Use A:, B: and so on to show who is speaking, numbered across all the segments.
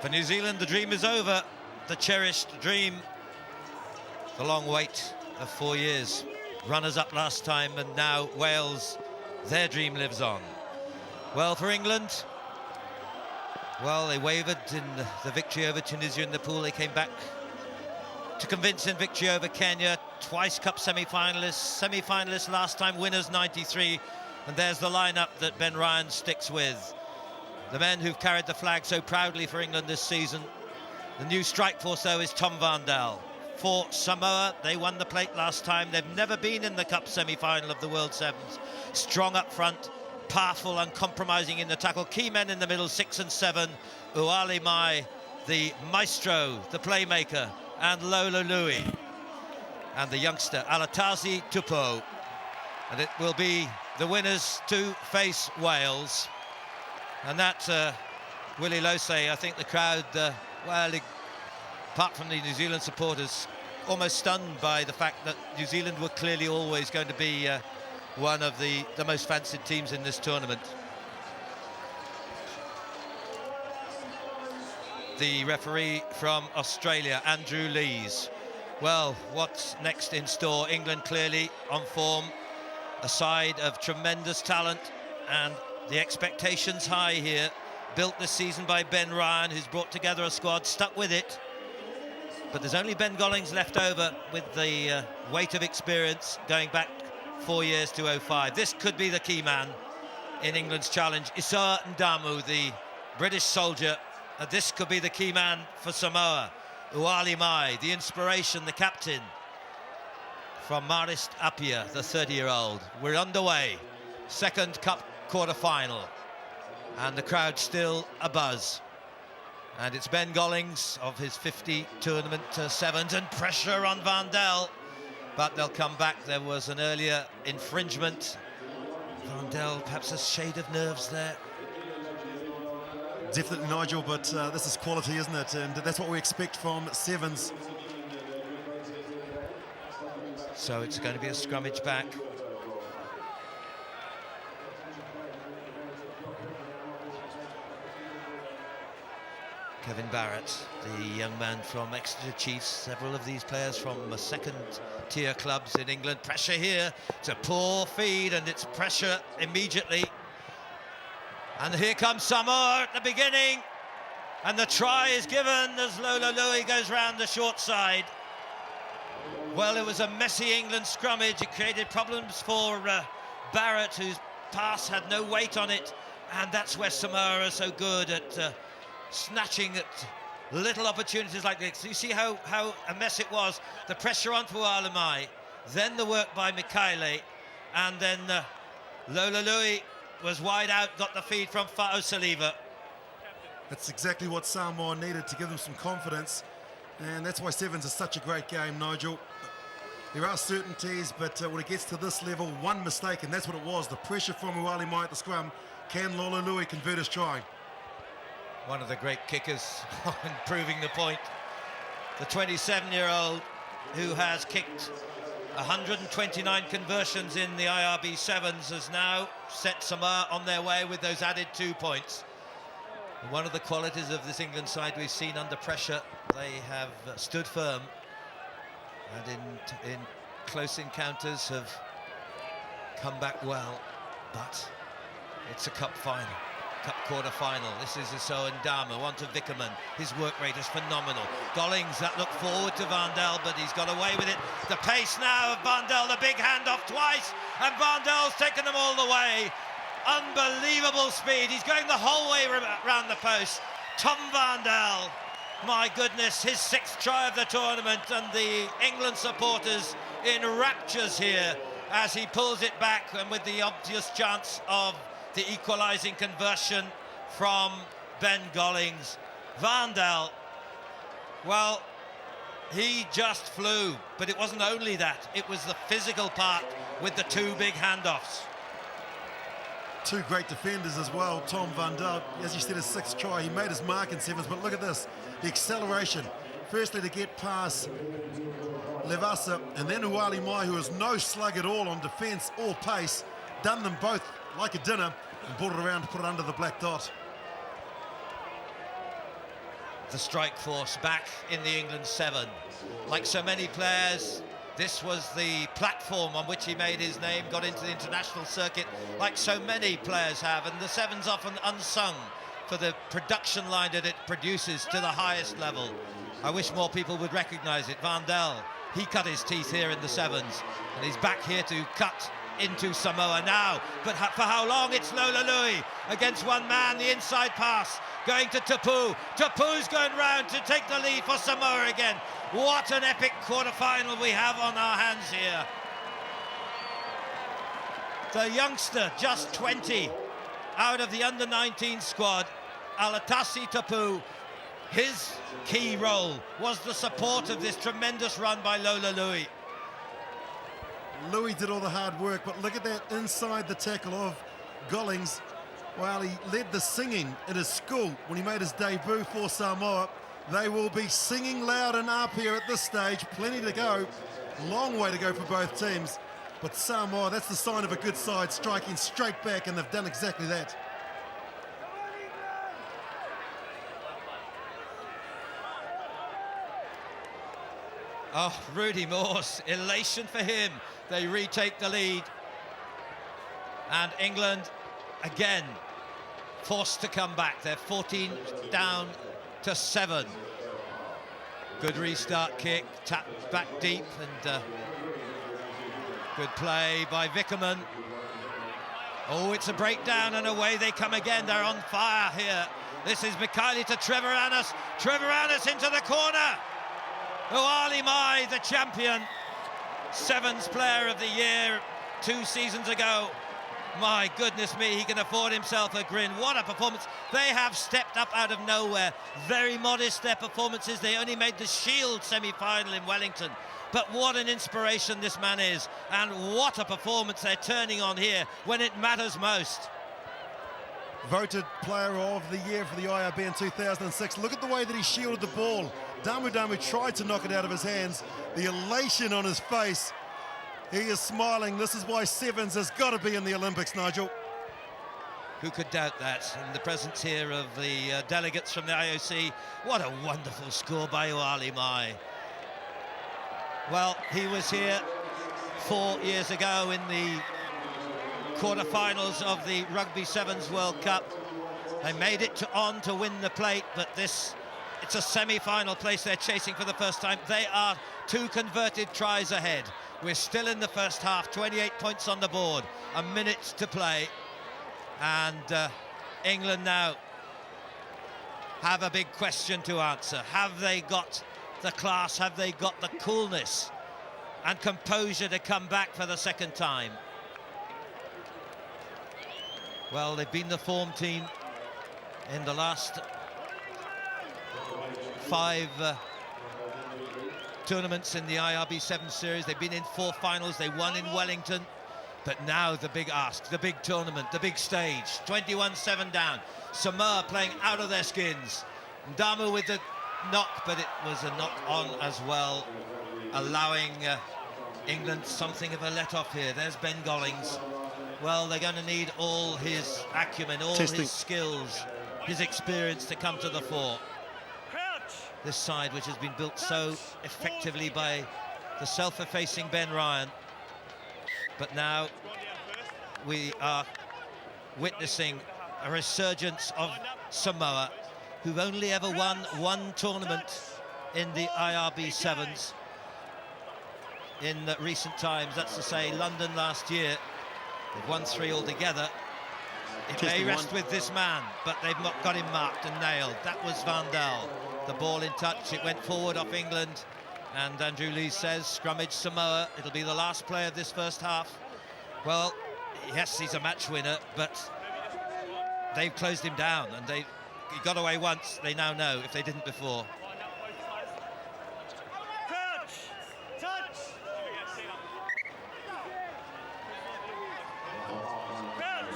A: For New Zealand, the dream is over. The cherished dream. The long wait of 4 years. Runners up last time, and now Wales, their dream lives on. Well, for England, well, they wavered in the victory over Tunisia in the pool. They came back to convincing victory over Kenya. Twice Cup semi-finalists last time, winners 93. And there's the lineup that Ben Ryan sticks with. The men who've carried the flag so proudly for England this season. The new strike force, though, is Tom Vandal. For Samoa, they won the plate last time. They've never been in the Cup semi-final of the World Sevens. Strong up front, powerful, uncompromising in the tackle. Key men in the middle, 6 and 7. Uali Mai, the maestro, the playmaker, and Lola Lui. And the youngster, Alatazi Tupou. And it will be the winners to face Wales. And that, Willie Losey, I think the crowd, well, apart from the New Zealand supporters, almost stunned by the fact that New Zealand were clearly always going to be one of the most fancied teams in this tournament. The referee from Australia, Andrew Lees. Well, what's next in store? England clearly on form, a side of tremendous talent, and the expectations high here, built this season by Ben Ryan, who's brought together a squad, stuck with it. But there's only Ben Gollings left over with the weight of experience going back 4 years to 05. This could be the key man in England's challenge. Isoa Ndamu, the British soldier. This could be the key man for Samoa. Uali Mai, the inspiration, the captain. From Marist Apia, the 30-year-old. We're underway. Second Cup quarter-final. And the crowd still abuzz. And it's Ben Gollings of his 50 tournament sevens, and pressure on Vandal. But they'll come back. There was an earlier infringement. Vandal, perhaps a shade of nerves there.
B: Definitely, Nigel, but this is quality, isn't it? And that's what we expect from sevens.
A: So it's going to be a scrummage back. Kevin Barrett, the young man from Exeter Chiefs, several of these players from second-tier clubs in England. Pressure here, it's a poor feed, and it's pressure immediately. And here comes Samoa at the beginning, and the try is given as Lola Lui goes round the short side. Well, it was a messy England scrummage. It created problems for Barrett, whose pass had no weight on it, and that's where Samoa are so good at snatching at little opportunities like this. You see how a mess it was. The pressure on Uali Mai, then the work by Mikaele, and then Lola Lui was wide out, got the feed from Fa'o Saliva.
B: That's exactly what Samoa needed to give them some confidence, and that's why sevens is such a great game, Nigel. There are certainties, but when it gets to this level, one mistake, and that's what it was. The pressure from Uali Mai at the scrum. Can Lola Lui convert his try?
A: One of the great kickers proving the point. The 27-year-old who has kicked 129 conversions in the IRB sevens has now set Samoa on their way with those added 2 points. And one of the qualities of this England side we've seen under pressure, they have stood firm, and in close encounters have come back well, but it's a cup final. Cup quarter-final. This is Isoa Ndamu, on to Vickerman. His work rate is phenomenal. Gollings, that looked forward to Vandal, but he's got away with it. The pace now of Vandal, the big handoff twice, and Vandal's taken them all the way. Unbelievable speed. He's going the whole way around the post. Tom Vandal, my goodness, his 6th try of the tournament, and the England supporters in raptures here as he pulls it back, and with the obvious chance of the equalising conversion from Ben Gollings. Vandal, well, he just flew, but it wasn't only that, it was the physical part with the 2 big handoffs.
B: 2 great defenders as well. Tom Vandal, as you said, his 6th try, he made his mark in sevens, but look at this, the acceleration. Firstly, to get past Levasa, and then Uali Mai, who is no slug at all on defence or pace, done them both like a dinner, and brought it around to put it under the black dot.
A: the strike force back in the England 7. Like so many players, this was the platform on which he made his name, got into the international circuit, like so many players have, and the 7's often unsung for the production line that it produces to the highest level. I wish more people would recognise it. Van Dal, he cut his teeth here in the 7's, and he's back here to cut into Samoa now, but for how long? It's Lola Lui against one man, the inside pass going to Tapu. Tapu's going round to take the lead for Samoa again. What an epic quarter-final we have on our hands here. The youngster, just 20, out of the under-19 squad, Alatasi Tapu, his key role was the support of this tremendous run by Lola Lui.
B: Louis did all the hard work, but look at that inside the tackle of Gollings. While he led the singing at his school when he made his debut for Samoa. They will be singing loud and up here at this stage. Plenty to go. Long way to go for both teams. But Samoa, that's the sign of a good side, striking straight back, and they've done exactly that.
A: Oh, Rudy Morse, elation for him. They retake the lead. And England, again, forced to come back. They're 14 down to 7. Good restart kick, tapped back deep, and good play by Vickerman. Oh, it's a breakdown, and away they come again. They're on fire here. This is Mikhaili to Trevor Annis. Trevor Annis into the corner. Oali Mai, the champion, 7's player of the year 2 seasons ago. My goodness me, he can afford himself a grin. What a performance. They have stepped up out of nowhere. Very modest, their performances. They only made the Shield semi-final in Wellington. But what an inspiration this man is. And what a performance they're turning on here when it matters most.
B: Voted player of the year for the IRB in 2006. Look at the way that he shielded the ball. Damu tried to knock it out of his hands. The elation on his face. He is smiling. This is why 7's has got to be in the Olympics, Nigel.
A: Who could doubt that? In the presence here of the delegates from the IOC. What a wonderful score by Oali Mai. Well, he was here 4 years ago in the quarterfinals of the Rugby 7's World Cup. They made it on to win the plate, but it's a semi-final place they're chasing for the first time. They are 2 converted tries ahead. We're still in the first half, 28 points on the board, a minute to play. And England now have a big question to answer. Have they got the class? Have they got the coolness and composure to come back for the second time? Well, they've been the form team in the last 5 tournaments in the IRB 7 series. They've been in 4 finals. They won in Wellington. But now the big ask, the big tournament, the big stage. 21-7 down. Samoa playing out of their skins. Damu with the knock, but it was a knock on as well, allowing England something of a let-off here. There's Ben Gollings. Well, they're going to need all his acumen, all his skills, his experience to come to the fore. This side, which has been built so effectively by the self-effacing Ben Ryan. But now we are witnessing a resurgence of Samoa, who've only ever won 1 tournament in the IRB 7's in recent times. That's to say, London last year. They've won 3 altogether. It may rest with this man, but they've not got him marked and nailed. That was Van Dal. The ball in touch, it went forward off England, and Andrew Lee says, scrummage Samoa. It'll be the last play of this first half. Well, yes, he's a match winner, but they've closed him down, and he got away once. They now know, if they didn't before.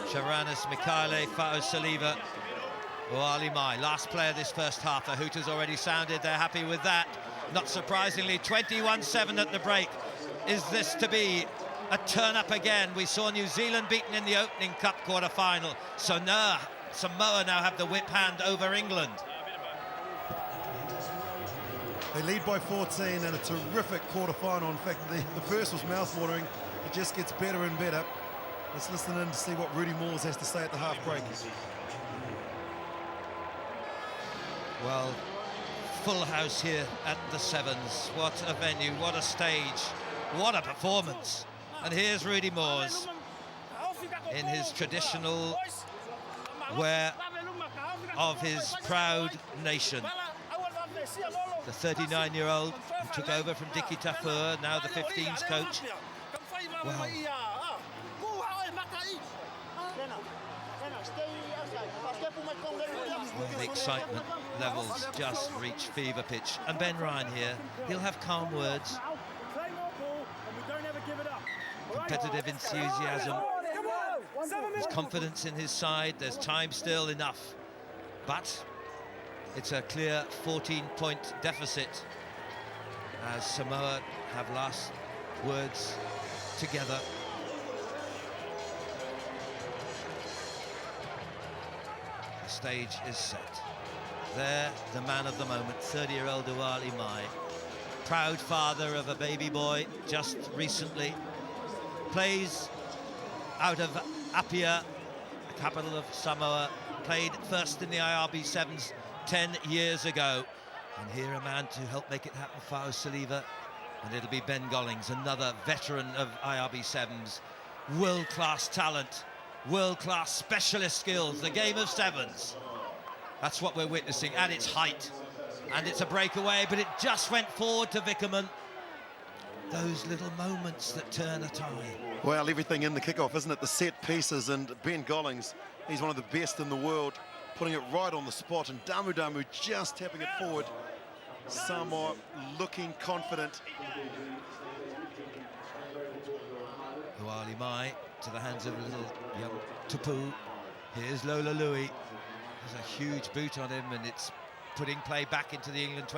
A: Charanis, Mikhaili, Fa'o Saliva, Oali Mai. Last player this first half. The Hooters already sounded. They're happy with that. Not surprisingly, 21-7 at the break. Is this to be a turn-up again? We saw New Zealand beaten in the opening cup quarter-final. So now Samoa now have the whip hand over England.
B: They lead by 14 and a terrific quarter-final. In fact, the first was mouth-watering. It just gets better and better. Let's listen in to see what Rudy Moores has to say at the half break.
A: Well, full house here at the Sevens. What a venue, what a stage, what a performance. And here's Rudy Moores in his traditional wear of his proud nation. The 39-year-old who took over from Dicky Tafur, now the 15s coach. Wow. Well, the excitement levels just reach fever pitch. And Ben Ryan here, he'll have calm words, competitive enthusiasm, there's confidence in his side, there's time still enough. But it's a clear 14-point deficit as Samoa have last words together. The stage is set. There, the man of the moment, 30-year-old Uali Mai, proud father of a baby boy just recently, plays out of Apia, the capital of Samoa, played first in the IRB Sevens 10 years ago. And here a man to help make it happen, Fao Saliva, and it'll be Ben Gollings, another veteran of IRB Sevens, world-class talent, world-class specialist skills, the game of sevens. That's what we're witnessing at its height. And it's a breakaway, but it just went forward to Vickerman. Those little moments that turn a tie.
B: Well, everything in the kickoff, isn't it? The set pieces, and Ben Gollings, he's one of the best in the world, putting it right on the spot, and Damu just tapping it forward. Samoa looking confident.
A: Uali Mai to the hands of a little young Tupu. Here's Lola Louis. There's a huge boot on him, and it's putting play back into the England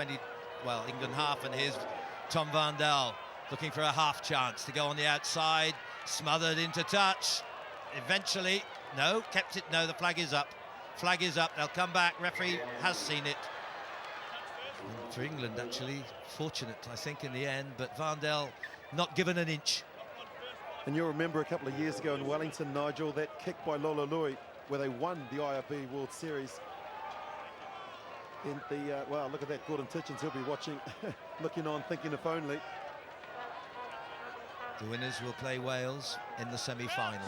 A: half, and here's Tom Van Dal looking for a half chance to go on the outside, smothered into touch. Eventually, no, kept it, no, the flag is up. Flag is up, they'll come back, referee has seen it. And for England, actually, fortunate, I think, in the end, but Van Dal not given an inch.
B: And you'll remember a couple of years ago in Wellington, Nigel, that kick by Lola Louis, where they won the IRB World Series. In the, wow, look at that, Gordon Titchens, he'll be watching, looking on, thinking if only.
A: The winners will play Wales in the semi-final.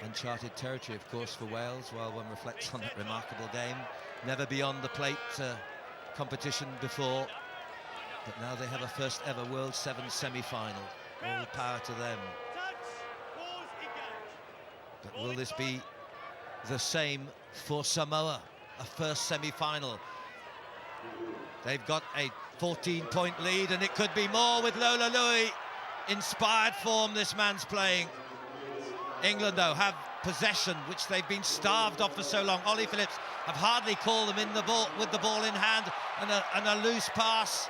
A: Uncharted territory, of course, for Wales, while one reflects on that remarkable game. Never beyond the plate competition before, but now they have a first ever World Sevens semi-final. All power to them. But will this be the same for Samoa? A first semi-final. They've got a 14-point lead, and it could be more with Lola Louis. Inspired form this man's playing. England, though, have possession, which they've been starved of for so long. Ollie Phillips have hardly called them in the ball with the ball in hand, and a loose pass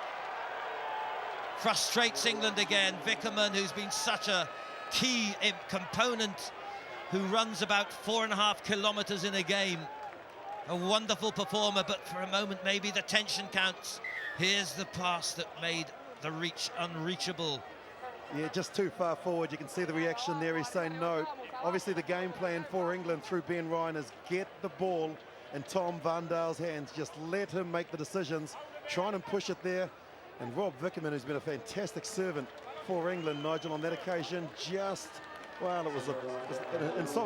A: frustrates England again. Vickerman, who's been such a key component, who runs about 4.5 kilometres in a game. A wonderful performer, but for a moment maybe the tension counts. Here's the pass that made the reach unreachable.
B: Yeah, just too far forward. You can see the reaction there. He's saying no. Obviously the game plan for England through Ben Ryan is get the ball in Tom Van Dal's hands. Just let him make the decisions. Try and push it there. And Rob Vickerman, who's been a fantastic servant for England, Nigel, on that occasion, just, well, it was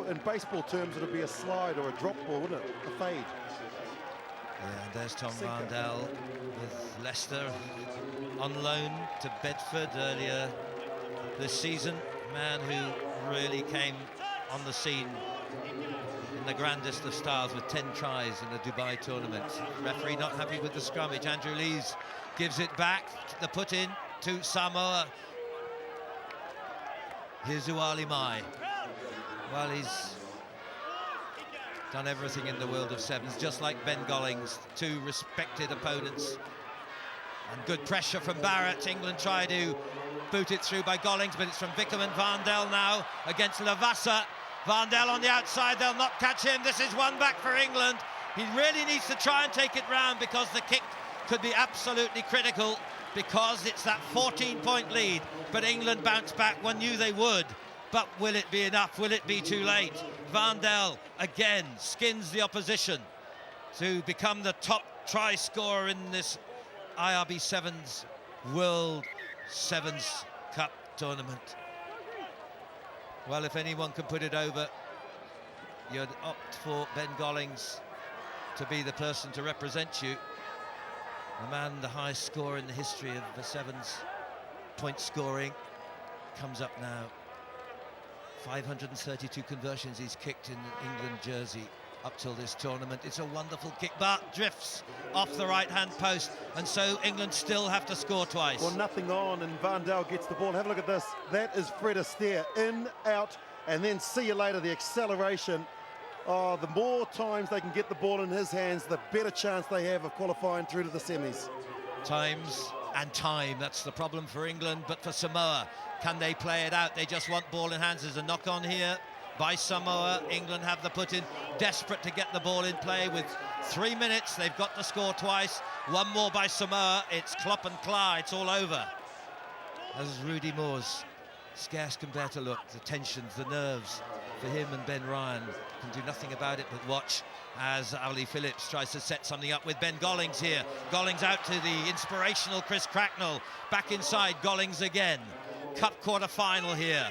B: in baseball terms, it would be a slide or a drop ball, wouldn't it? A fade.
A: Yeah, and there's Tom Van Dal with Leicester on loan to Bedford earlier this season. A man who really came on the scene in the grandest of styles with 10 tries in the Dubai tournament. Referee not happy with the scrummage. Andrew Lees gives it back, the put in to Samoa. Here's Uali Mai. Well, he's done everything in the world of sevens, just like Ben Gollings, two respected opponents. And good pressure from Barrett. England try to boot it through by Gollings, but it's from Vickerman. Van Dal now against Lavassa. Vandel on the outside, they'll not catch him. This is one back for England. He really needs to try and take it round because the kick could be absolutely critical because it's that 14-point lead. But England bounced back, one knew they would. But will it be enough? Will it be too late? Vandel again skins the opposition to become the top try scorer in this IRB Sevens World Sevens Cup tournament. Well, if anyone can put it over, you'd opt for Ben Gollings to be the person to represent you. The man, the highest scorer in the history of the Sevens point scoring, comes up now. 532 conversions he's kicked in the England jersey up till this tournament. It's a wonderful kick, but drifts off the right-hand post, and so England still have to score twice.
C: Well, nothing on, and Vandel gets the ball. Have a look at this. That is Fred Astaire. In, out, and then see you later, the acceleration. Oh, the more times they can get the ball in his hands, the better chance they have of qualifying through to the semis.
A: Times and time, that's the problem for England, but for Samoa, can they play it out? They just want ball in hands. There's a knock on here by Samoa. England have the put in, desperate to get the ball in play with 3 minutes. They've got to score twice. One more by Samoa. It's Klopp and Kla. It's all over. As Rudy Moore's scarce can bear to look. The tensions, the nerves for him and Ben Ryan can do nothing about it but watch as Ollie Phillips tries to set something up with Ben Gollings here. Gollings out to the inspirational Chris Cracknell. Back inside, Gollings again. Cup quarter-final here.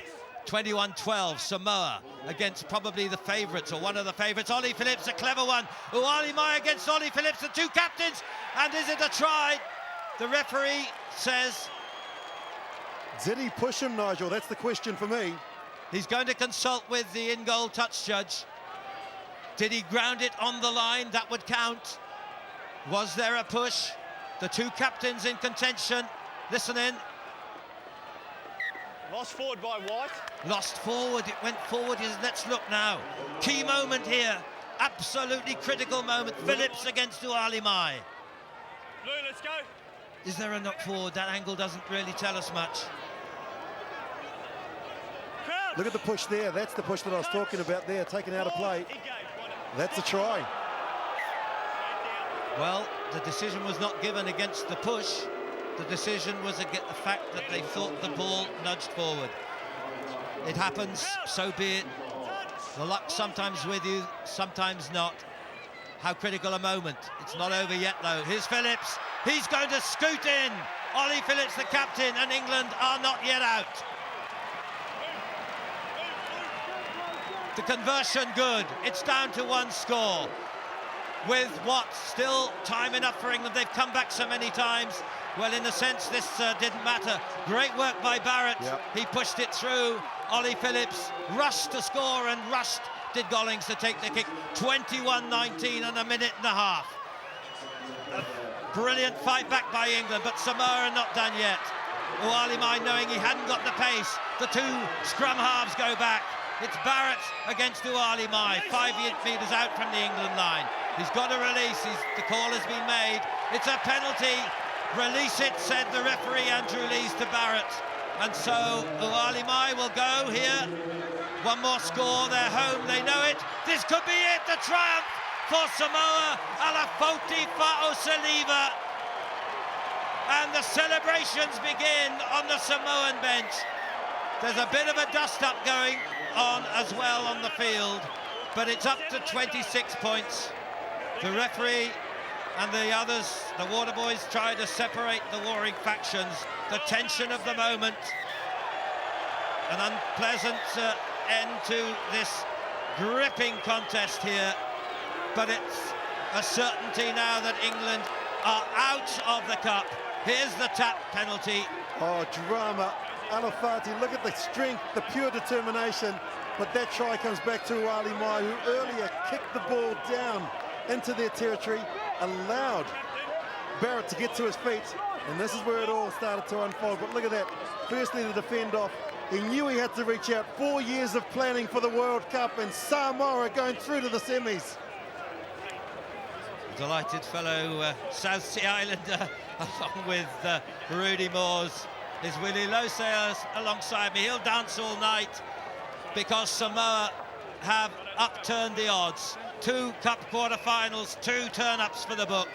A: 21-12, Samoa against probably the favourites, or one of the favourites. Ollie Phillips, a clever one. Uali Mai against Ollie Phillips, the two captains. And is it a try? The referee says...
C: Did he push him, Nigel? That's the question for me.
A: He's going to consult with the in-goal touch judge. Did he ground it on the line? That would count. Was there a push? The two captains in contention. Listen in.
D: Lost forward by White.
A: Lost forward, it went forward. Let's look now. Key moment here. Absolutely critical moment. Phillips against Uali Mai.
D: Blue, let's go.
A: Is there a knock forward? That angle doesn't really tell us much.
C: Look at the push there. That's the push that I was talking about there, taken out of play. That's a try.
A: Well, the decision was not given against the push. The decision was against the fact that they thought the ball nudged forward. It happens, so be it. The luck sometimes with you, sometimes not. How critical a moment. It's not over yet, though. Here's Phillips. He's going to scoot in. Ollie Phillips, the captain, and England are not yet out. The conversion good. It's down to one score. With what? Still time enough for England. They've come back so many times. Well, in a sense, this didn't matter. Great work by Barrett. Yep. He pushed it through. Ollie Phillips rushed to score, and rushed did Gollings to take the kick. 21-19 and a minute and a half. A brilliant fight back by England, but Samoa are not done yet. Uali Mai, knowing he hadn't got the pace. The two scrum halves go back. It's Barrett against Uali Mai, 5 metres out from the England line. He's got a release. The call has been made. It's a penalty. Release it, said the referee Andrew Lees to Barrett. And so Uali Mai will go here. One more score, they're home, they know it. This could be it, the triumph for Samoa. Alafoti Fa'o Saliva. And the celebrations begin on the Samoan bench. There's a bit of a dust-up going on as well on the field, but it's up to 26 points. The referee and the others, the Water Boys, try to separate the warring factions. The tension of the moment. An unpleasant end to this gripping contest here, but it's a certainty now that England are out of the cup. Here's the tap penalty.
C: Oh, drama. Alafati, look at the strength, the pure determination, but that try comes back to Uali Mai, who earlier kicked the ball down into their territory, allowed Barrett to get to his feet, and this is where it all started to unfold. But look at that. Firstly, the defend off. He knew he had to reach out. 4 years of planning for the World Cup, and Samoa going through to the semis.
A: Delighted fellow South Sea Islander, along with Rudy Moores. Is Willie Losey alongside me. He'll dance all night because Samoa have upturned the odds. 2 cup quarter-finals, 2 turn-ups for the book.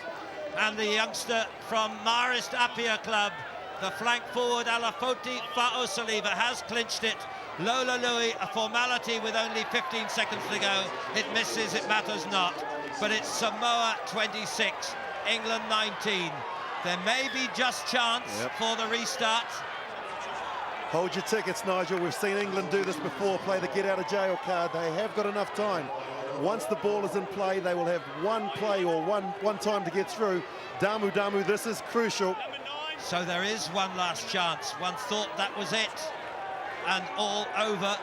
A: And the youngster from Marist Apia Club, the flank forward Alafoti Fa'osaliva, has clinched it. Lola Louis, a formality with only 15 seconds to go. It misses, it matters not. But it's Samoa 26, England 19. There may be just chance for the restart.
C: Hold your tickets, Nigel. We've seen England do this before, play the get-out-of-jail card. They have got enough time. Once the ball is in play, they will have one play or one time to get through. Damu, this is crucial.
A: So there is one last chance. One thought that was it. And all over.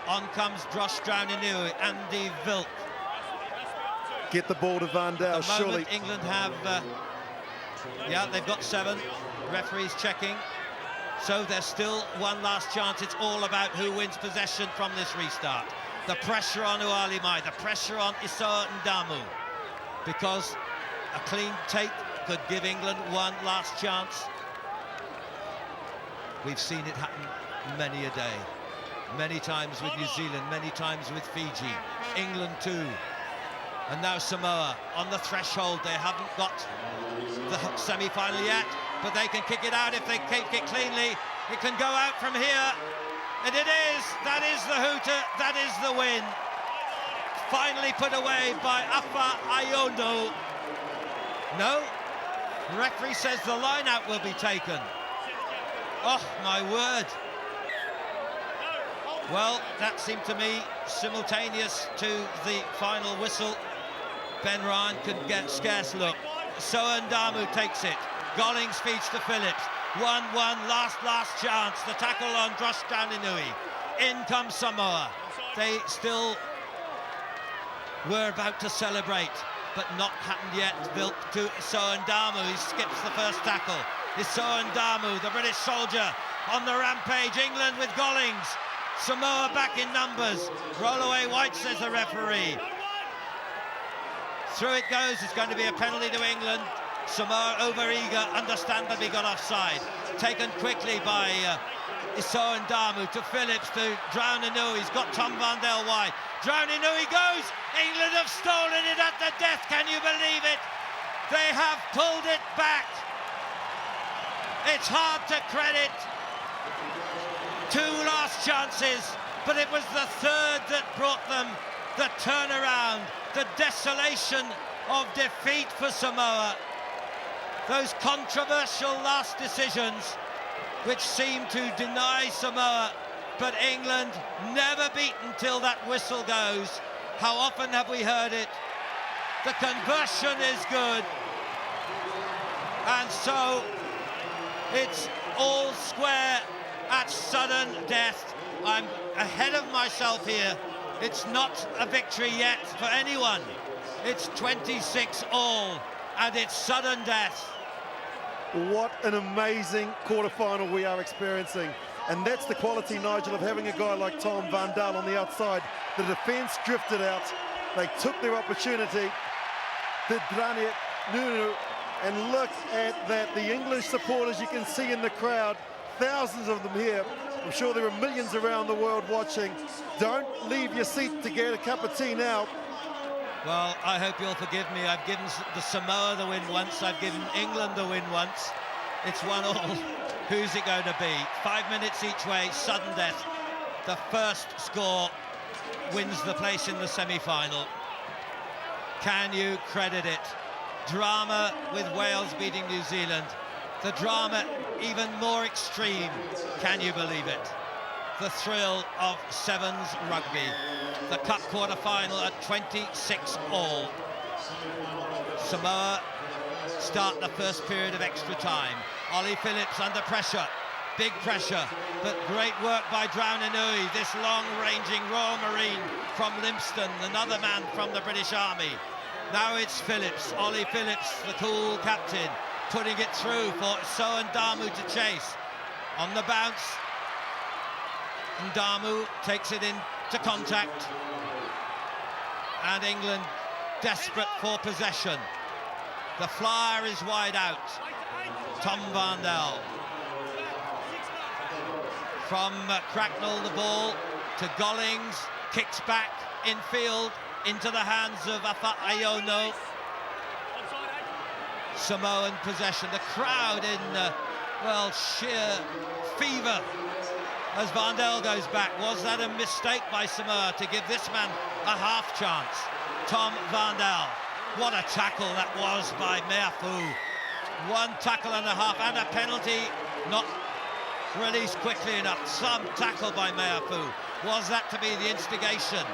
A: On comes Drosh Draunenui, Andy Vilk.
C: Get the ball to Van Dale,
A: At the moment,
C: surely.
A: England have, they've got 7. Referees checking. So there's still one last chance. It's all about who wins possession from this restart. The pressure on Uali Mai, the pressure on Isoa Ndamu, because a clean take could give England one last chance. We've seen it happen many a day. Many times with New Zealand, many times with Fiji. England too. And now Samoa on the threshold. They haven't got the semi-final yet, but they can kick it out if they kick it cleanly. It can go out from here. And it is. That is the hooter. That is the win. Finally put away by Afa Ayondo. No. The referee says the line out will be taken. Oh, my word. Well, that seemed to me simultaneous to the final whistle. Ben Ryan could get scarce look. Soa Ndamu takes it. Gollings feeds to Phillips. 1-1, last chance. The tackle on Drosh Draunenui. In comes Samoa. They still were about to celebrate, but not happened yet. Vilk to Isoa Ndamu. He skips the first tackle. Isoa Ndamu, the British soldier, on the rampage. England with Gollings. Samoa back in numbers. Roll away White, says the referee. Through it goes. It's going to be a penalty to England. Samoa over-eager, understandably got offside. Taken quickly by Isoa Ndamu to Phillips, to Draunenui. He's got Tom Van Dale wide. Draunenui goes. England have stolen it at the death. Can you believe it? They have pulled it back. It's hard to credit. 2 last chances, but it was the third that brought them the turnaround, the desolation of defeat for Samoa. Those controversial last decisions which seem to deny Samoa, but England never beaten till that whistle goes. How often have we heard it? The conversion is good. And so it's all square at sudden death. I'm ahead of myself here. It's not a victory yet for anyone. It's 26 all, and it's sudden death.
C: What an amazing quarter-final we are experiencing. And that's the quality, Nigel, of having a guy like Tom Van Dale on the outside. The defence drifted out. They took their opportunity. The Nunu, and look at that. The English supporters you can see in the crowd, thousands of them here. I'm sure there are millions around the world watching. Don't leave your seat to get a cup of tea now.
A: Well, I hope you'll forgive me. I've given the Samoa the win once. I've given England the win once. It's 1-1. Who's it going to be? 5 minutes each way, sudden death. The first score wins the place in the semi-final. Can you credit it? Drama with Wales beating New Zealand. The drama even more extreme. Can you believe it? The thrill of Sevens rugby. The cup quarter-final at 26 all. Samoa start the first period of extra time. Ollie Phillips under pressure. Big pressure, but great work by Draunenui, this long-ranging Royal Marine from Lympstone, another man from the British Army. Now it's Phillips, Ollie Phillips, the cool captain, putting it through for Soa Ndamu to chase. On the bounce, Ndamu takes it into contact. And England desperate for possession. The flyer is wide out. Tom Van Dale. From Cracknell, the ball to Gollings. kicks back in field into the hands of Afa Aiono. Samoan possession. The crowd in, well, sheer fever as Vandel goes back. Was that a mistake by Samoa to give this man a half chance? Tom Vandel. What a tackle that was by Meafu. 1 tackle and a half and a penalty not released quickly enough. Some tackle by Meafu. Was that to be the instigation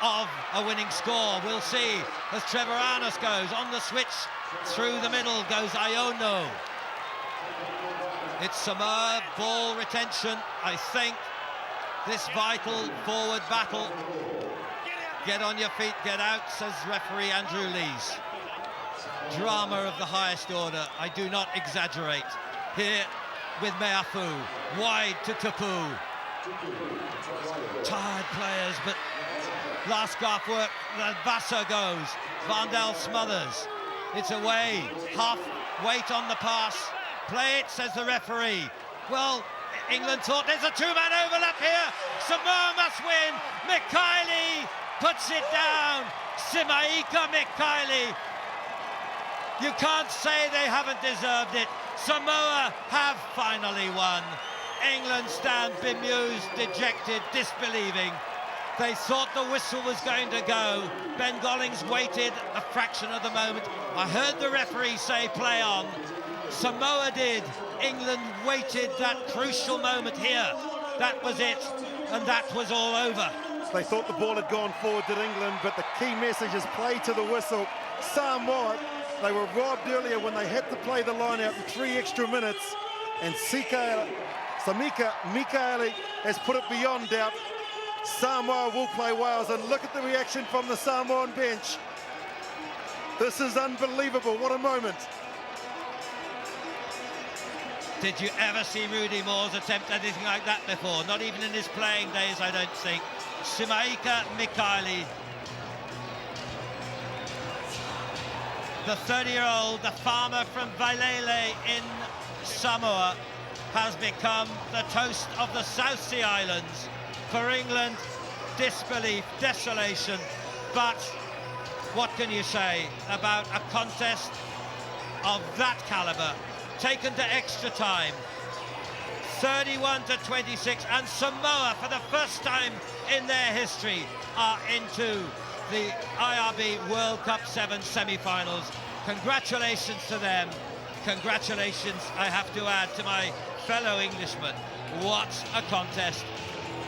A: of a winning score? We'll see as Trevor Arnott goes on the switch. Through the middle goes Iono. It's Samoa ball retention, I think. This vital forward battle. Get on your feet, get out, says referee Andrew Lees. Drama of the highest order, I do not exaggerate. Here with Meafu, wide to Tapu. Tired players, but last scarf work, Vasa goes. Vandel smothers. It's away, half weight on the pass. Play it, says the referee. Well, England thought there's a 2-man overlap here. Samoa must win. Mikaele puts it down. Simaika Mikaele. You can't say they haven't deserved it. Samoa have finally won. England stand bemused, dejected, disbelieving. They thought the whistle was going to go. Ben Gollings waited a fraction of the moment. I heard the referee say play on. Samoa did. England waited that crucial moment here. That was it, and that was all over.
C: They thought the ball had gone forward to England, but the key message is play to the whistle. Samoa, they were robbed earlier when they had to play the line out in 3 extra minutes, and Samika Mikaele has put it beyond doubt. Samoa will play Wales, and look at the reaction from the Samoan bench. This is unbelievable. What a moment.
A: Did you ever see Rudy Moores attempt anything like that before? Not even in his playing days, I don't think. Simaika Mikaele, the 30-year-old, the farmer from Vailele in Samoa, has become the toast of the South Sea Islands. For England, disbelief, desolation, but what can you say about a contest of that caliber, taken to extra time, 31-26, and Samoa, for the first time in their history, are into the IRB World Cup 7 semi-finals. Congratulations to them. Congratulations, I have to add, to my fellow Englishmen. What a contest.